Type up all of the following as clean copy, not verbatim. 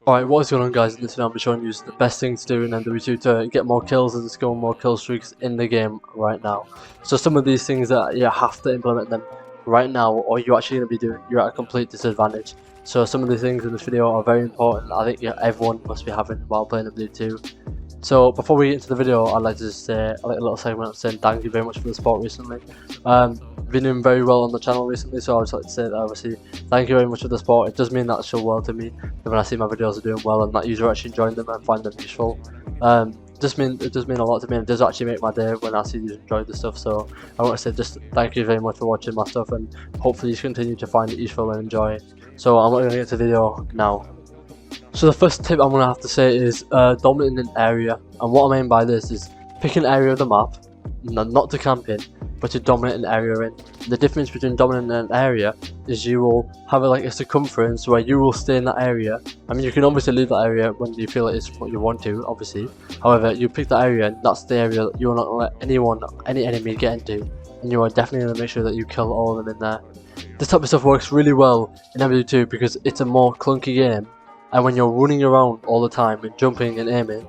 Alright, what is going on guys? In this video I'll be showing you the best thing to do in MW2 to get more kills and score more kill streaks in the game right now. So some of these things that you have to implement them right now, or you're actually going to be doing, you're at a complete disadvantage. So some of the things in this video are very important. I think everyone must be having while playing MW2. So before we get into the video, I'd like to just say a little segment of saying thank you very much for the support recently. Been doing very well on the channel recently, so I would just like to say that obviously thank you very much for the support. It does mean that so well to me when I see my videos are doing well and that you're actually enjoying them and find them useful. It does mean a lot to me, and it does actually make my day when I see you enjoy the stuff. So I want to say just thank you very much for watching my stuff, and hopefully you continue to find it useful and enjoy it. So I'm going to get to the video now. So the first tip I'm going to have to say is dominating an area, and what I mean by this is pick an area of the map, not to camp in, but to dominate an area in. The difference between dominating an area is you will have a circumference where you will stay in that area. I mean, you can obviously leave that area when you feel it's what you want to, obviously. However, you pick that area, and that's the area that you will not let any enemy get into, and you are definitely going to make sure that you kill all of them in there. This type of stuff works really well in MW2 because it's a more clunky game, and when you're running around all the time and jumping and aiming,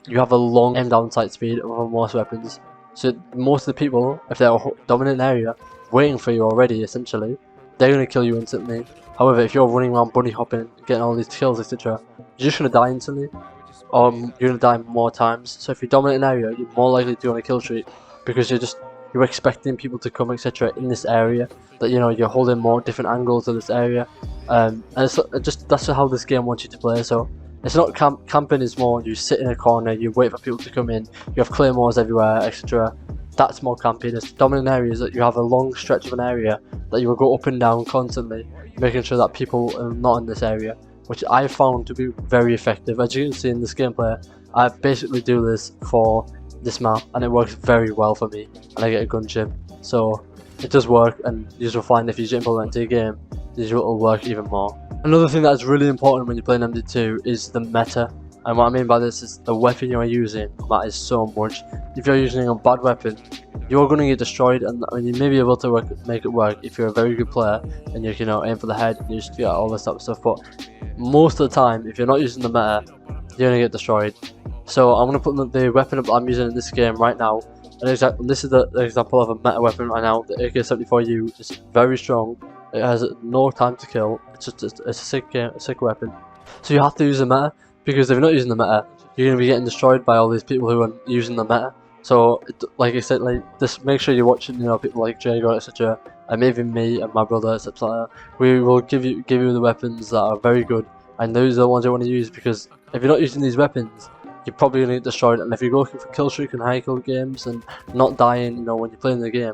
you have a long aim down sight speed over most weapons. So most of the people, if they're dominant area, waiting for you already, essentially, they're going to kill you instantly. However, if you're running around bunny hopping, getting all these kills, etc., you're just going to die instantly, or you're going to die more times. So if you dominate an area, you're more likely to go on a kill streak because you're expecting people to come, etc., in this area. That you're holding more different angles of this area, and that's how this game wants you to play. So it's not camping is more you sit in a corner, you wait for people to come in, you have claymores everywhere, etc. That's more camping. It's dominant areas that you have a long stretch of an area that you will go up and down constantly, making sure that people are not in this area, which I found to be very effective. As you can see in this gameplay, I basically do this for this map and it works very well for me, and I get a gun chip. So it does work, and you will find if you implement it into your game, it will work even more. Another thing that is really important when you're playing MW2 is the meta, and what I mean by this is the weapon you are using matters so much. If you're using a bad weapon, you're going to get destroyed, and I mean, you may be able to make it work if you're a very good player and you can aim for the head and you just get all this type of stuff. But most of the time, if you're not using the meta, you're going to get destroyed. So I'm going to put the weapon I'm using in this game right now. And this is the example of a meta weapon right now. The AK-74U is very strong. It has no time to kill. It's a sick weapon. So you have to use the meta, because if you're not using the meta, you're going to be getting destroyed by all these people who are using the meta. So like I said, just make sure you're watching, people like Jago, etc., and maybe me and my brother, etc. We will give you the weapons that are very good, and those are the ones you want to use, because if you're not using these weapons, you're probably going to get destroyed. And if you're looking for kill streak and high kill games and not dying, when you're playing the game,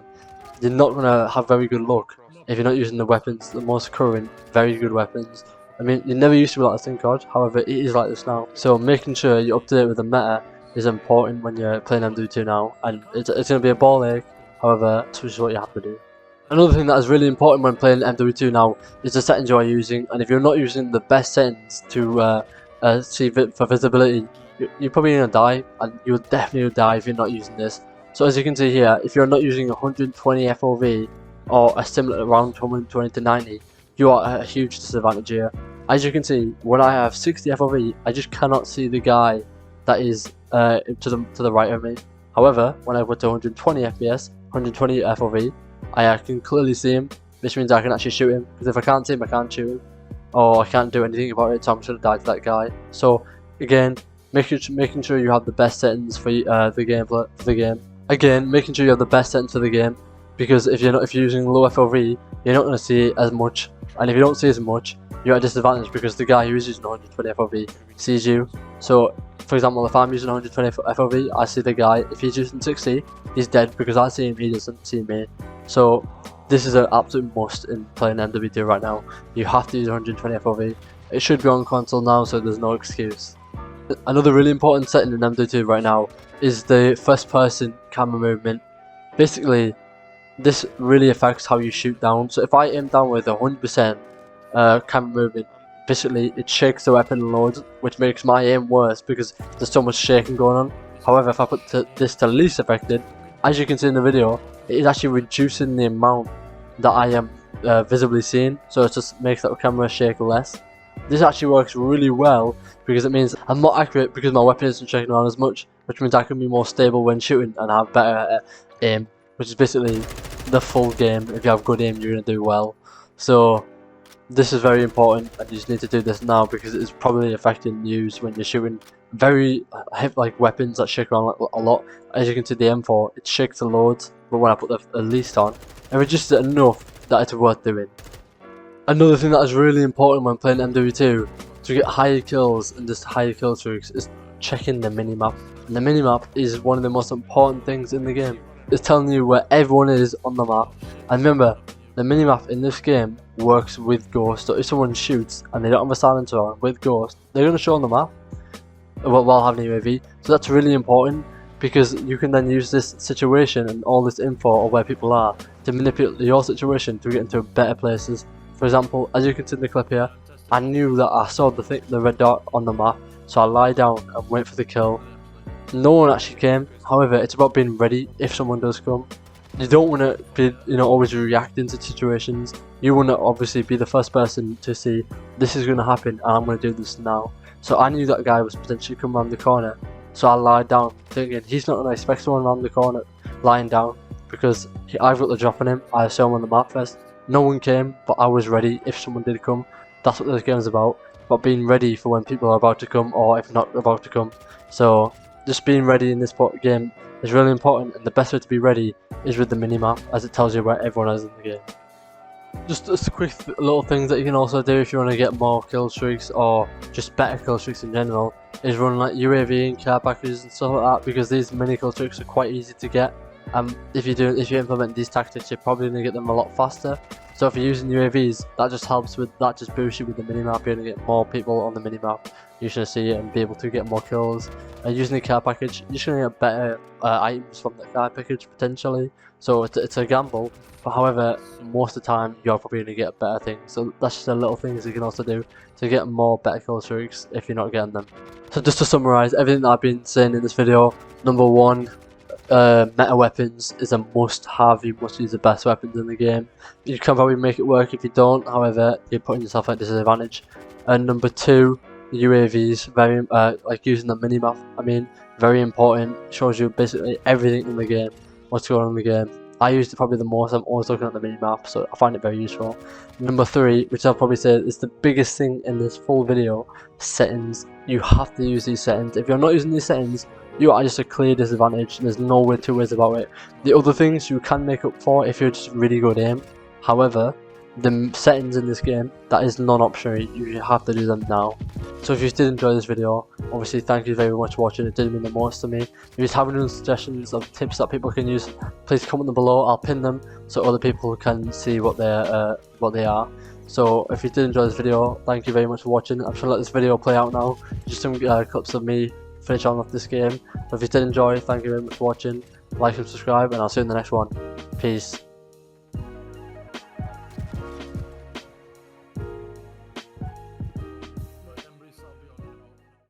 you're not going to have very good luck if you're not using the weapons, the most current, very good weapons. I mean, it never used to be like this in COD, however, it is like this now. So making sure you're up to date with the meta is important when you're playing MW2 now, and it's going to be a ball ache, however, this is what you have to do. Another thing that is really important when playing MW2 now is the settings you are using, and if you're not using the best settings to see for visibility, you're probably going to die, and you'll definitely die if you're not using this. So as you can see here, if you're not using 120 FOV, or a similar around 120 to 90, you are at a huge disadvantage here. As you can see, when I have 60 FOV, I just cannot see the guy that is to the right of me. However, when I put to 120 FPS, 120 FOV, I can clearly see him, which means I can actually shoot him, because if I can't see him, I can't shoot him, or I can't do anything about it, so I'm just going to die to that guy. So again, making sure you have the best settings for the game. Again, making sure you have the best settings for the game, because if you're using low FOV, you're not going to see as much, and if you don't see as much, you're at a disadvantage because the guy who is using 120 FOV sees you. So for example, if I'm using 120 FOV, I see the guy. If he's using 60, he's dead because I see him, he doesn't see me. So this is an absolute must in playing MW2 right now. You have to use 120 FOV. It should be on console now, so there's no excuse. Another really important setting in MW2 right now is the first person camera movement. Basically, this really affects how you shoot down. So if I aim down with 100% camera movement, basically it shakes the weapon loads, which makes my aim worse because there's so much shaking going on. However, if I put this to least affected, as you can see in the video, it is actually reducing the amount that I am visibly seeing, so it just makes that camera shake less. This actually works really well because it means I'm more accurate because my weapon isn't shaking around as much, which means I can be more stable when shooting and have better aim, which is basically the full game. If you have good aim, you're going to do well. So this is very important, and you just need to do this now because it is probably affecting you when you're shooting very like weapons that shake around a lot. As you can see, the M4, it shakes a load, but when I put the least on, it reduces it enough that it's worth doing. Another thing that is really important when playing MW2 to get higher kills and just higher kill streaks is checking the minimap. And the minimap is one of the most important things in the game. It's telling you where everyone is on the map. And remember, the minimap in this game works with Ghost. So if someone shoots and they don't have a silencer on with Ghost, they're going to show on the map while having an UAV. So that's really important because you can then use this situation and all this info of where people are to manipulate your situation to get into better places. For example, as you can see in the clip here, I knew that I saw the red dot on the map, so I lie down and wait for the kill. No one actually came. However, it's about being ready if someone does come. You don't want to be, always reacting to situations. You want to obviously be the first person to see this is going to happen and I'm going to do this now. So I knew that guy was potentially coming around the corner, so I lied down thinking he's not going to expect someone around the corner lying down because I've got the drop on him. I saw him on the map first. No one came, but I was ready if someone did come. That's what this game is about being ready for when people are about to come or if not about to come. So just being ready in this game is really important, and the best way to be ready is with the minimap, as it tells you where everyone is in the game. Just quick little things that you can also do if you want to get more kill streaks or just better kill streaks in general is run like UAV and care packages and stuff like that, because these mini kill streaks are quite easy to get. If you implement these tactics, you're probably going to get them a lot faster. So if you're using UAVs, that just helps with that, just boosts you with the minimap. You're going to get more people on the minimap. You're going to see it and be able to get more kills. Using the care package, you're just going to get better items from the care package potentially. So it's a gamble, but however, most of the time you're probably going to get better things. So that's just the little things you can also do to get more better kill streaks if you're not getting them. So just to summarize everything that I've been saying in this video, number one, meta weapons is a must-have. You must use the best weapons in the game. You can probably make it work if you don't, however, you're putting yourself at a disadvantage. And number two, UAVs, very like using the minimap. Very important. Shows you basically everything in the game, what's going on in the game. I used it probably the most. I'm always looking at the minimap, so I find it very useful. Number three, which I'll probably say is the biggest thing in this full video, settings. You have to use these settings. If you're not using these settings, you are just a clear disadvantage. There's no way two ways about it. The other things you can make up for if you're just really good aim. However, the settings in this game, that is non-optional. You have to do them now. So if you did enjoy this video, obviously thank you very much for watching. It did mean the most to me. If you have any suggestions of tips that people can use, please comment them below. I'll pin them so other people can see what they are. So if you did enjoy this video, thank you very much for watching. I'm just gonna let this video play out now. Just some clips of me finish on off this game. So if you did enjoy, thank you very much for watching. Like and subscribe, and I'll see you in the next one. Peace.